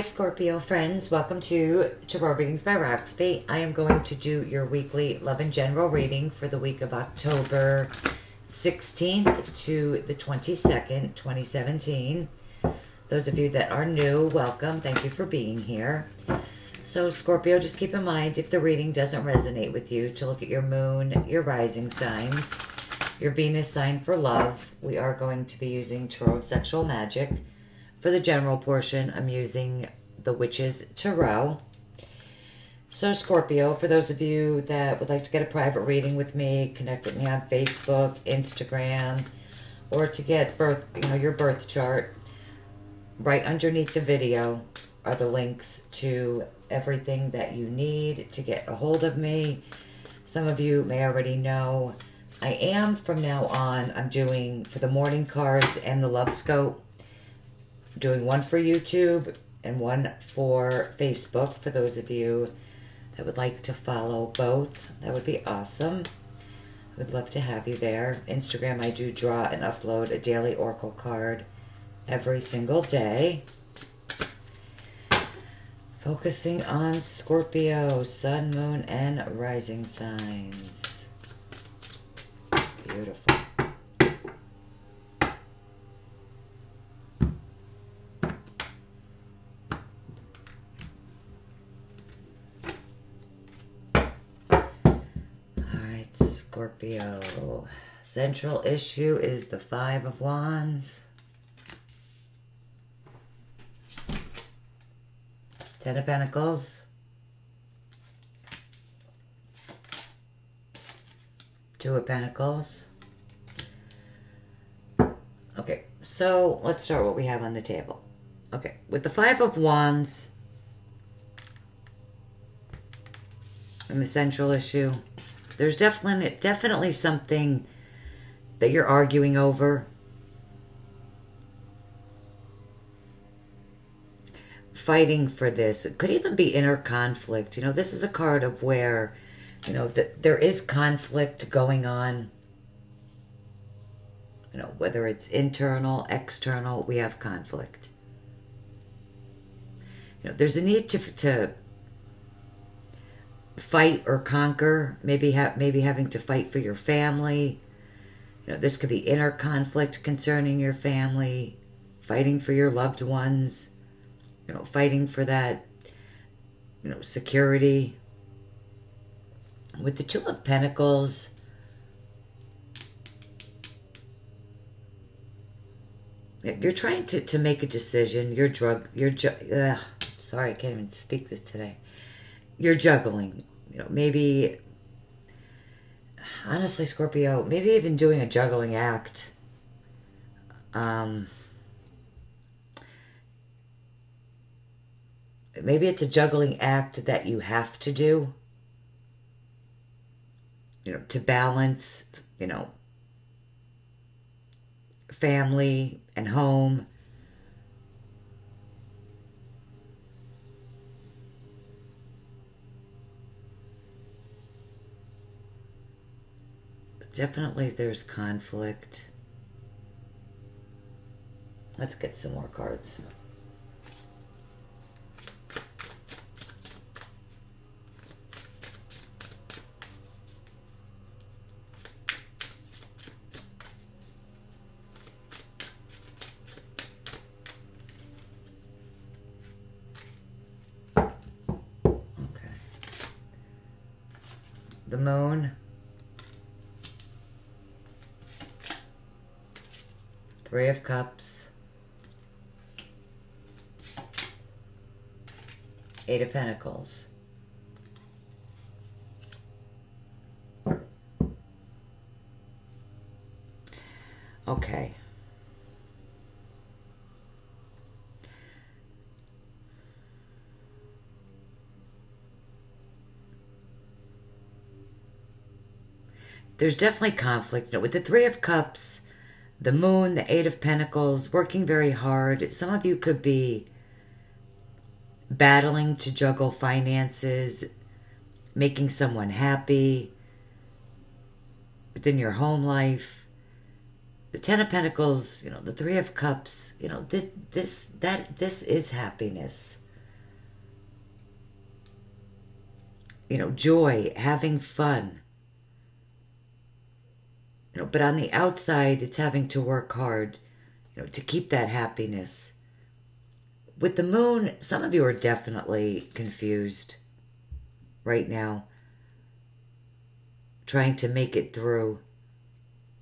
Scorpio friends. Welcome to Tarot Readings by Roxby. I am going to do your weekly love and general reading for the week of October 16th to the 22nd, 2017. Those of you that are new, welcome. Thank you for being here. So Scorpio, just keep in mind if the reading doesn't resonate with you to look at your moon, your rising signs, your Venus sign for love. We are going to be using Tarot of Sexual Magic. For the general portion, I'm using the Witch's Tarot. So Scorpio, for those of you that would like to get a private reading with me, connect with me on Facebook, Instagram, or to get your birth chart, right underneath the video are the links to everything that you need to get a hold of me. Some of you may already know I am, from now on, I'm doing for the morning cards and the love scope, doing one for YouTube and one for Facebook. For those of you that would like to follow both, that would be awesome. I would love to have you there. Instagram, I do draw and upload a daily oracle card every single day. Focusing on Scorpio, sun, moon, and rising signs. Beautiful. Scorpio. Central issue is the Five of Wands. Ten of Pentacles. Two of Pentacles. Okay, so let's start what we have on the table. Okay, with the Five of Wands and the central issue, there's definitely something that you're arguing over. Fighting for this. It could even be inner conflict. You know, this is a card of where, you know, there is conflict going on. You know, whether it's internal, external, we have conflict. You know, there's a need to fight or conquer, maybe having to fight for your family. You know, this could be inner conflict concerning your family, fighting for your loved ones, you know, fighting for that, you know, security. With the Two of Pentacles, you're trying to make a decision. Sorry, I can't even speak this today. You're juggling, you know, maybe, honestly, Scorpio, maybe even doing a juggling act. Maybe it's a juggling act that you have to do, you know, to balance, you know, family and home. Definitely there's conflict. Let's get some more cards. Okay. The Moon. Three of Cups, Eight of Pentacles. Okay. There's definitely conflict. You know, with the Three of Cups, the Moon, the Eight of Pentacles, working very hard. Some of you could be battling to juggle finances, making someone happy within your home life. The Ten of Pentacles, you know, the Three of Cups, you know, this is happiness. joy, having fun. But on the outside, it's having to work hard, to keep that happiness. With the moon, some of you are definitely confused right now, trying to make it through.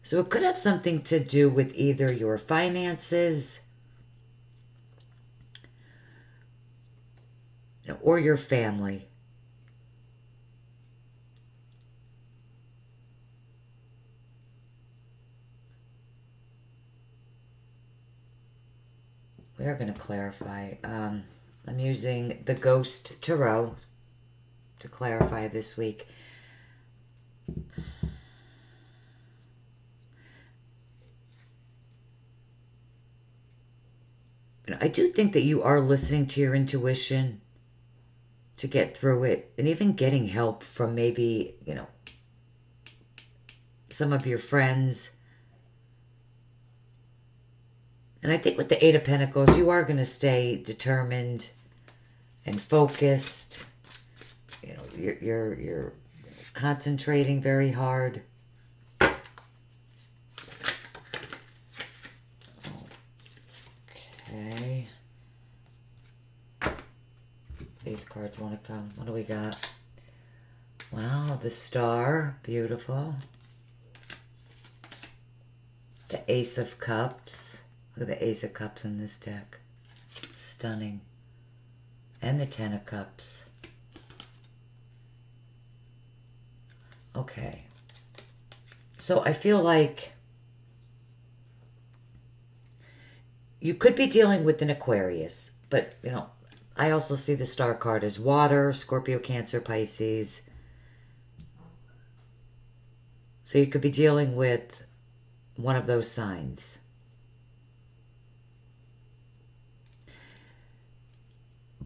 So it could have something to do with either your finances or your family. We are going to clarify. I'm using the Ghost Tarot to clarify this week. I do think that you are listening to your intuition to get through it, and even getting help from maybe, some of your friends. And I think with the Eight of Pentacles, you are going to stay determined and focused. You're concentrating very hard. Okay. These cards want to come. What do we got? Wow, the Star. Beautiful. The Ace of Cups. Look at the Ace of Cups in this deck. Stunning. And the Ten of Cups. Okay. So I feel like you could be dealing with an Aquarius, but, I also see the Star card as water, Scorpio, Cancer, Pisces. So you could be dealing with one of those signs.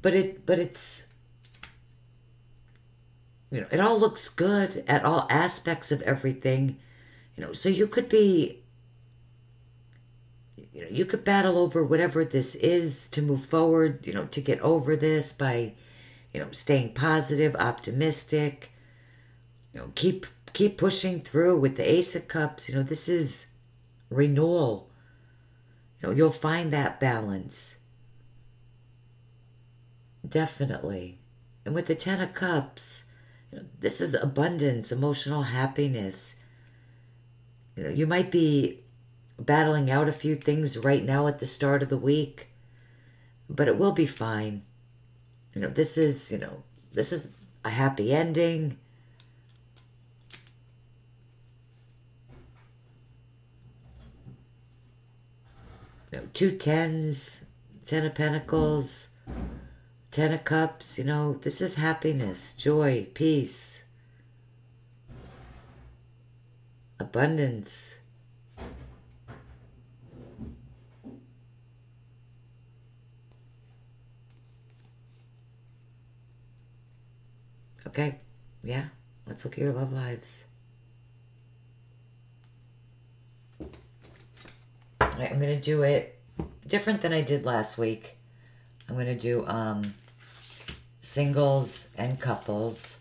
But it's, it all looks good at all aspects of everything. So you could be, you could battle over whatever this is to move forward, to get over this by, staying positive, optimistic, keep pushing through with the Ace of Cups. This is renewal. You'll find that balance. Definitely. And with the Ten of Cups, this is abundance, emotional happiness. You might be battling out a few things right now at the start of the week, but it will be fine. This is a happy ending. Two tens, Ten of Pentacles, Ten of Cups, this is happiness, joy, peace, abundance. Okay, yeah, let's look at your love lives. All right, I'm going to do it different than I did last week. I'm going to do singles and couples.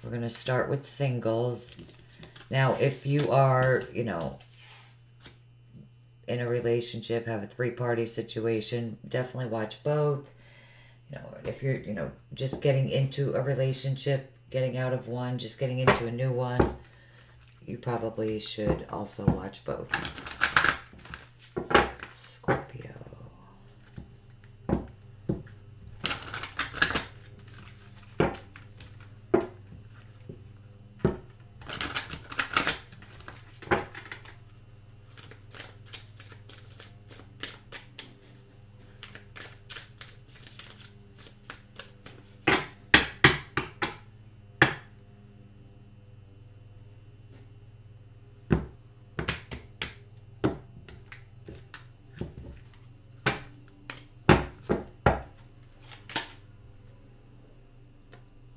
We're going to start with singles. Now, if you are, in a relationship, have a three-party situation, definitely watch both. If you're, just getting into a relationship, getting out of one, just getting into a new one, you probably should also watch both. Scorpio.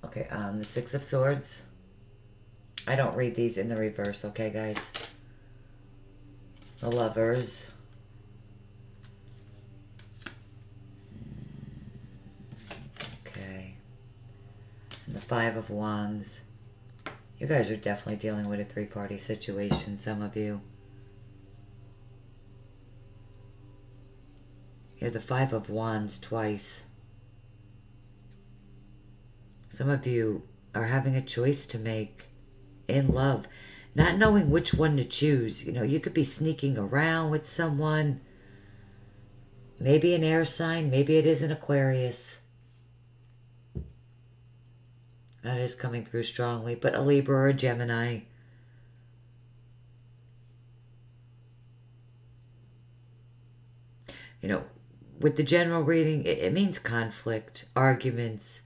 Okay, the Six of Swords. I don't read these in the reverse, okay, guys? The Lovers. Okay. And the Five of Wands. You guys are definitely dealing with a three-party situation, some of you. You're the Five of Wands twice. Some of you are having a choice to make in love, not knowing which one to choose. You know, you could be sneaking around with someone. Maybe an air sign, maybe it is an Aquarius. That is coming through strongly, but a Libra or a Gemini. You know, with the general reading, it means conflict, arguments.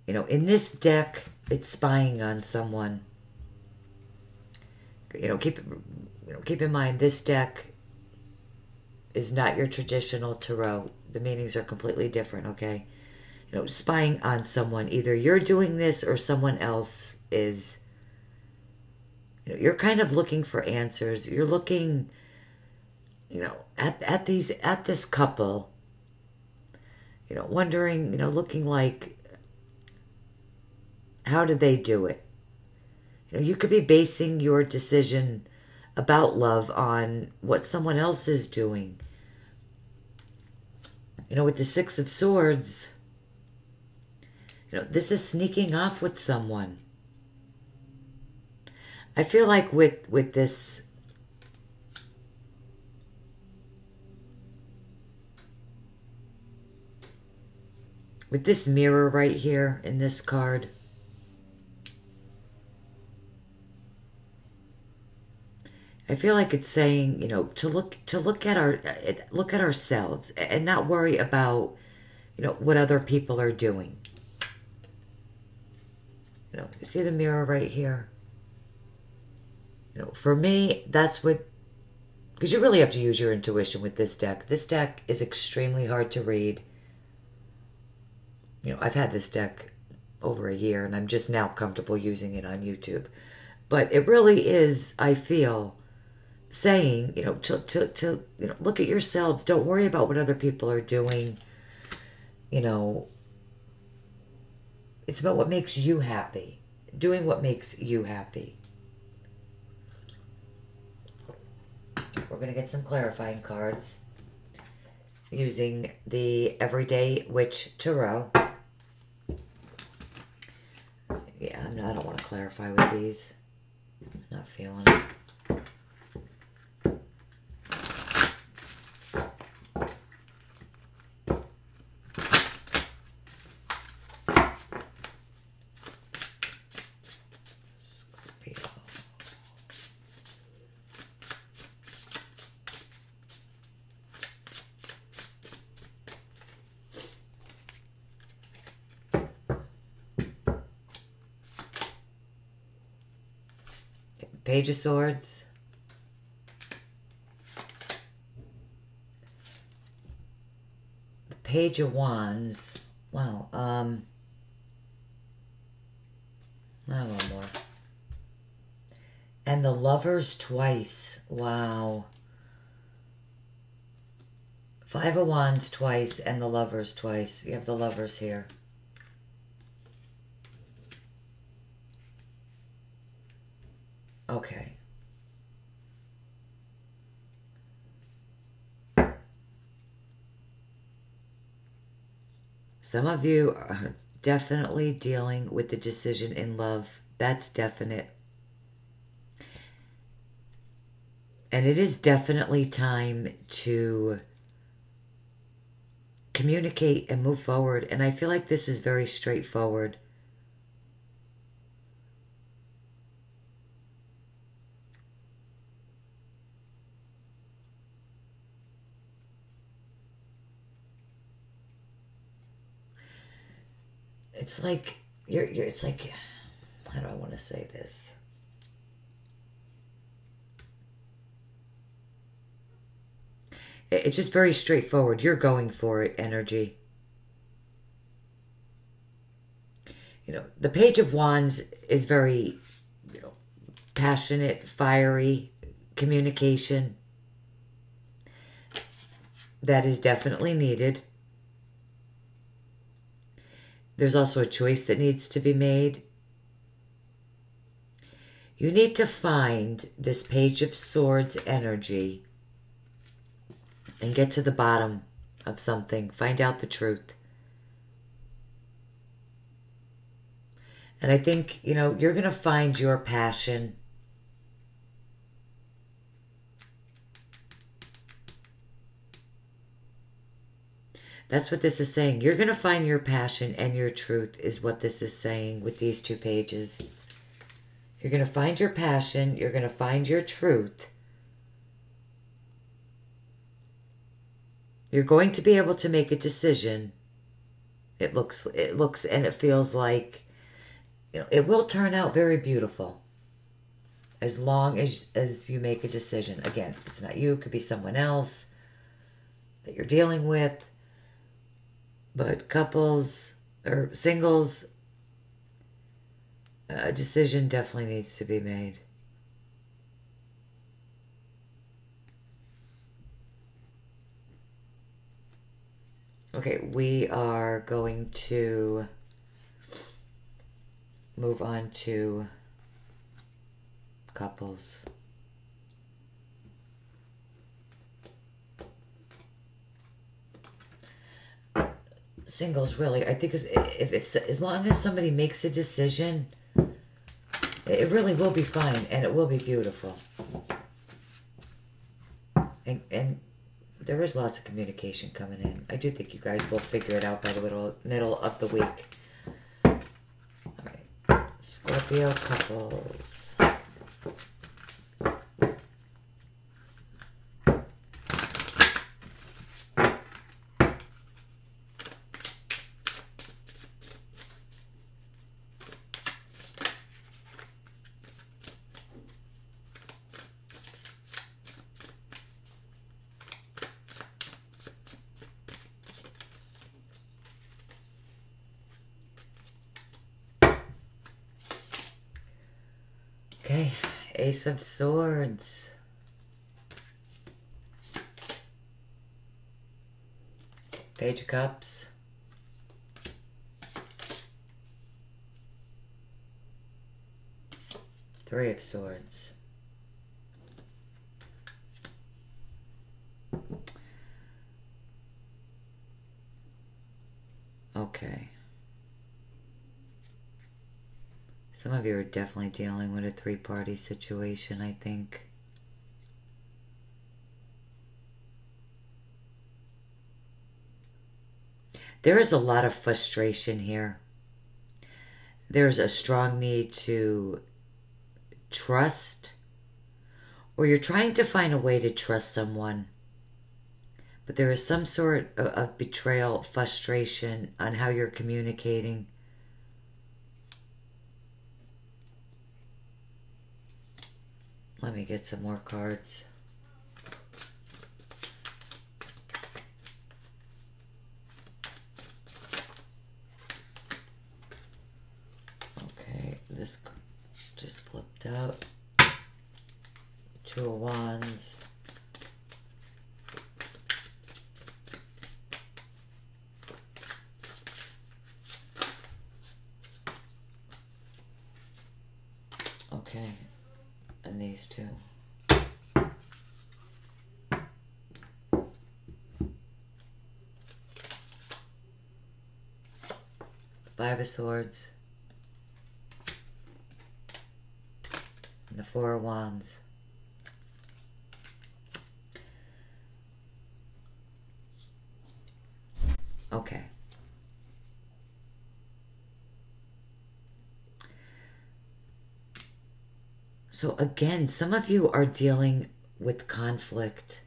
You know, in this deck, it's spying on someone. You know, keep in mind, this deck is not your traditional tarot. The meanings are completely different, okay? You know, spying on someone. Either you're doing this or someone else is. You know, you're kind of looking for answers. You're looking, you know, at this couple. You know, wondering, you know, looking like, how did they do it? You know, you could be basing your decision about love on what someone else is doing. You know, with the Six of Swords, you know, this is sneaking off with someone. I feel like with this, with this mirror right here in this card, I feel like it's saying, you know, to look at ourselves and not worry about, you know, what other people are doing. You know, see the mirror right here? You know, for me, that's what, because you really have to use your intuition with this deck. This deck is extremely hard to read. You know, I've had this deck over a year and I'm just now comfortable using it on YouTube. But it really is, I feel, saying, you know, to you know, look at yourselves. Don't worry about what other people are doing. You know, it's about what makes you happy. Doing what makes you happy. We're going to get some clarifying cards using the Everyday Witch Tarot. Yeah, I don't want to clarify with these. I'm not feeling it. Page of Swords. The Page of Wands. Wow. One more. And the Lovers twice. Wow. Five of Wands twice and the Lovers twice. You have the Lovers here. Okay. Some of you are definitely dealing with the decision in love. That's definite. And it is definitely time to communicate and move forward. And I feel like this is very straightforward. It's like, it's like, how do I want to say this? It's just very straightforward. You're going for it, energy. You know, the Page of Wands is very, you know, passionate, fiery communication. That is definitely needed. There's also a choice that needs to be made. You need to find this Page of Swords energy and get to the bottom of something. Find out the truth. And I think, you know, you're going to find your passion. That's what this is saying. You're going to find your passion and your truth is what this is saying with these two pages. You're going to find your passion. You're going to find your truth. You're going to be able to make a decision. It looks and it feels like, you know, it will turn out very beautiful. As long as you make a decision. Again, it's not you. It could be someone else that you're dealing with. But couples or singles, a decision definitely needs to be made. Okay, we are going to move on to couples. Singles, really, I think if as long as somebody makes a decision, it really will be fine and it will be beautiful. And there is lots of communication coming in. I do think you guys will figure it out by the middle of the week. All right, Scorpio couples. Okay, Ace of Swords. Page of Cups. Three of Swords. Okay. Some of you are definitely dealing with a three-party situation, I think. There is a lot of frustration here. There's a strong need to trust, or you're trying to find a way to trust someone. But there is some sort of betrayal, frustration on how you're communicating. Let me get some more cards. Okay, this just flipped out. Two of Wands. Okay. And these two. Five of Swords. And the Four of Wands. Okay. So again, some of you are dealing with conflict.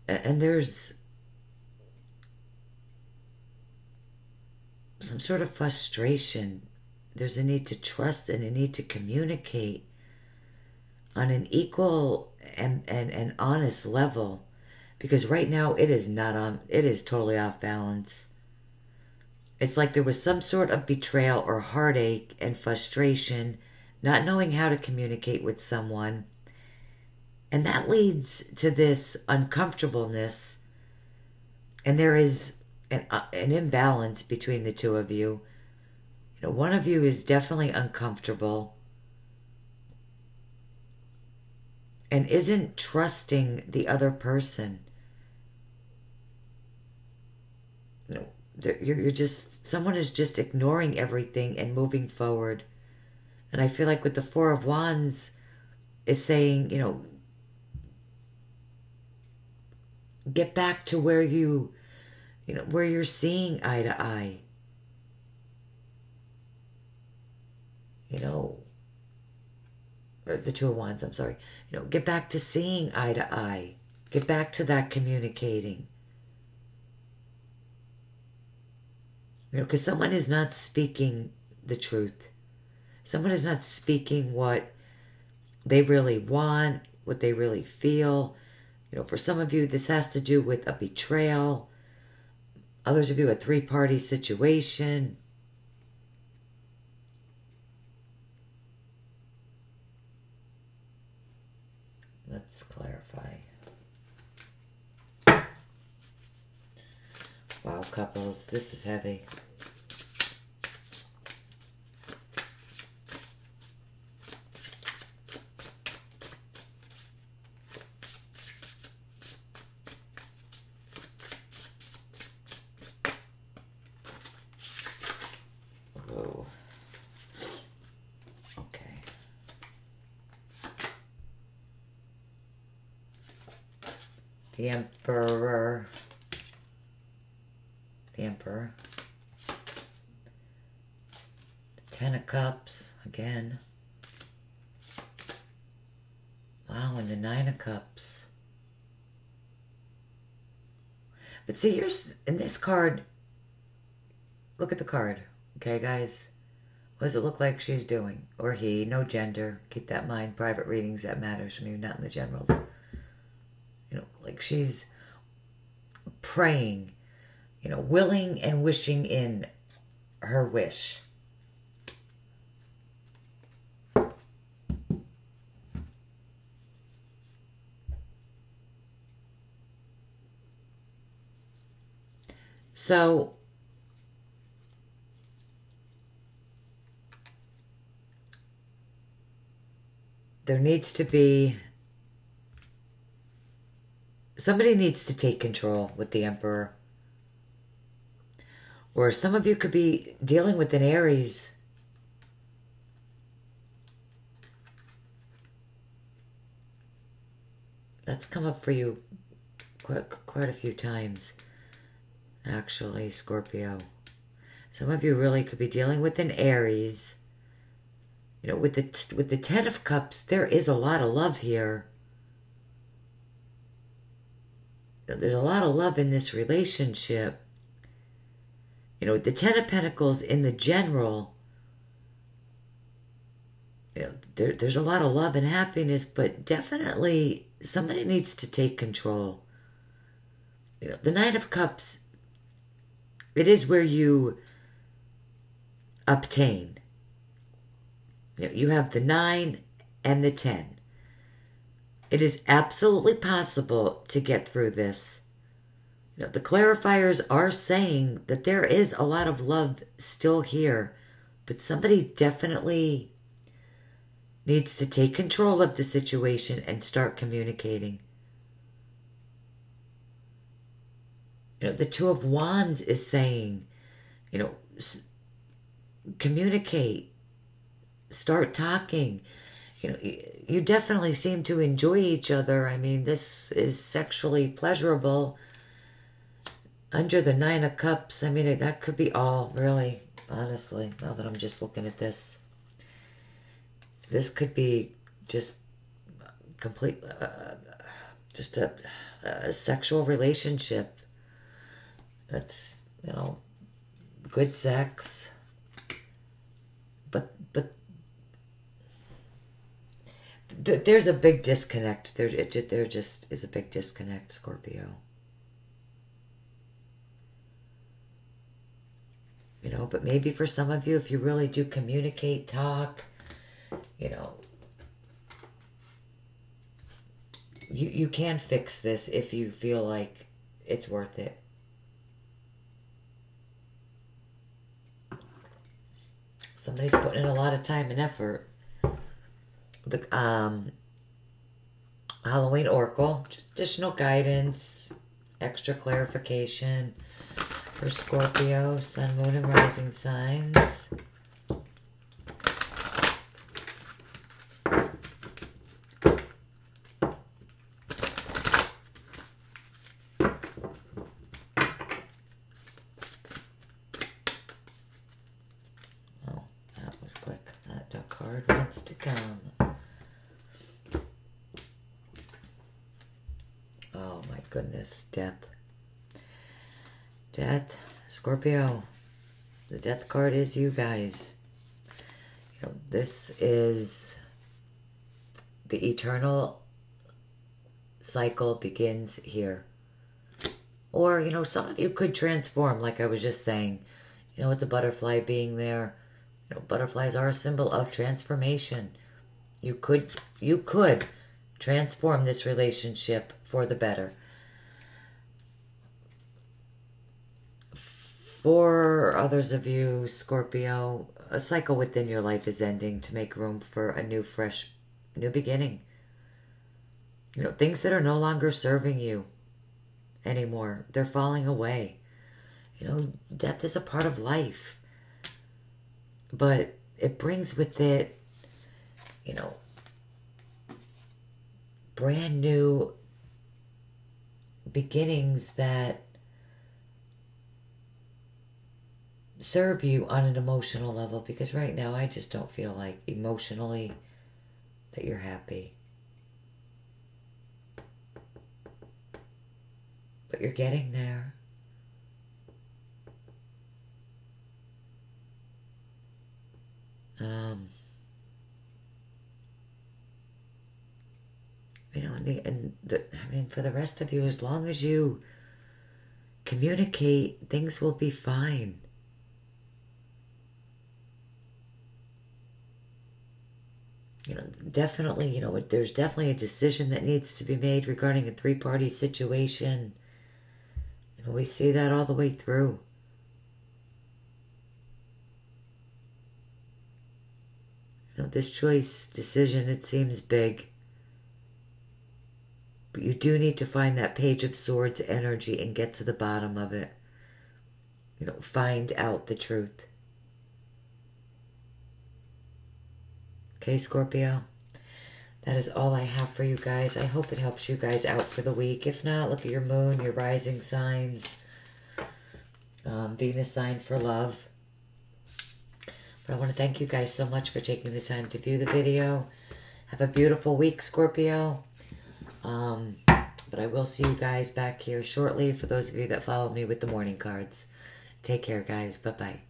And there's some sort of frustration. There's a need to trust and a need to communicate on an equal and honest level. Because right now it is not on, it is totally off balance. It's like there was some sort of betrayal or heartache and frustration, not knowing how to communicate with someone. And that leads to this uncomfortableness And there is an imbalance between the two of you. You know, one of you is definitely uncomfortable and isn't trusting the other person. You know, you're just, someone is just ignoring everything and moving forward. And I feel like with the Four of Wands is saying, you know, get back to where where you're seeing eye to eye. You know, or the Two of Wands, I'm sorry. You know, get back to seeing eye to eye. Get back to that communicating. You know, because someone is not speaking the truth. Someone is not speaking what they really want, what they really feel. You know, for some of you, this has to do with a betrayal. Others of you, a three-party situation. Let's clarify. Wow, couples, this is heavy. Whoa. Okay. The Emperor. The Emperor. The Ten of Cups, again. Wow, and the Nine of Cups. But see, here's, in this card, look at the card, okay, guys? What does it look like she's doing? Or he, no gender. Keep that in mind. Private readings, that matters for me, not in the generals. You know, like she's praying, you know, willing and wishing in her wish. So, there needs to be, somebody needs to take control with the Emperor. Or some of you could be dealing with an Aries. That's come up for you quite a few times, actually, Scorpio. Some of you really could be dealing with an Aries. You know, with the Ten of Cups, there is a lot of love here. There's a lot of love in this relationship. You know, the Ten of Pentacles in the general, you know, there's a lot of love and happiness, but definitely somebody needs to take control. You know, the Nine of Cups, it is where you obtain. You know, you have the 9 and the 10. It is absolutely possible to get through this. You know, the clarifiers are saying that there is a lot of love still here, but somebody definitely needs to take control of the situation and start communicating. You know, the Two of Wands is saying, you know, communicate, start talking. You know, you definitely seem to enjoy each other. I mean, this is sexually pleasurable. Under the Nine of Cups, I mean, that could be all, really, honestly, now that I'm just looking at this. This could be just complete, just a sexual relationship. That's, you know, good sex. But there's a big disconnect. There just is a big disconnect, Scorpio. You know, but maybe for some of you, if you really do communicate, talk, you know, you can fix this if you feel like it's worth it. Somebody's putting in a lot of time and effort. The Halloween Oracle, just additional guidance, extra clarification for Scorpio, Sun, Moon, and Rising signs. Oh, that was quick. That card wants to come. Oh my goodness, death. Death, Scorpio. The death card is you guys. You know, this is the eternal cycle begins here. Or, you know, some of you could transform, like I was just saying. You know, with the butterfly being there. You know, butterflies are a symbol of transformation. You could transform this relationship for the better. For others of you, Scorpio, a cycle within your life is ending to make room for a new, fresh, new beginning. You know, things that are no longer serving you anymore, they're falling away. You know, death is a part of life. But it brings with it, you know, brand new beginnings that serve you on an emotional level, because right now I just don't feel like emotionally that you're happy. But you're getting there. You know, I mean, for the rest of you, as long as you communicate, things will be fine. You know, definitely, you know, there's definitely a decision that needs to be made regarding a three-party situation. You know, we see that all the way through. You know, this choice, decision, it seems big. But you do need to find that Page of Swords energy and get to the bottom of it. You know, find out the truth. Okay, Scorpio? That is all I have for you guys. I hope it helps you guys out for the week. If not, look at your moon, your rising signs. Venus sign for love. But I want to thank you guys so much for taking the time to view the video. Have a beautiful week, Scorpio. But I will see you guys back here shortly for those of you that follow me with the morning cards. Take care, guys. Bye-bye.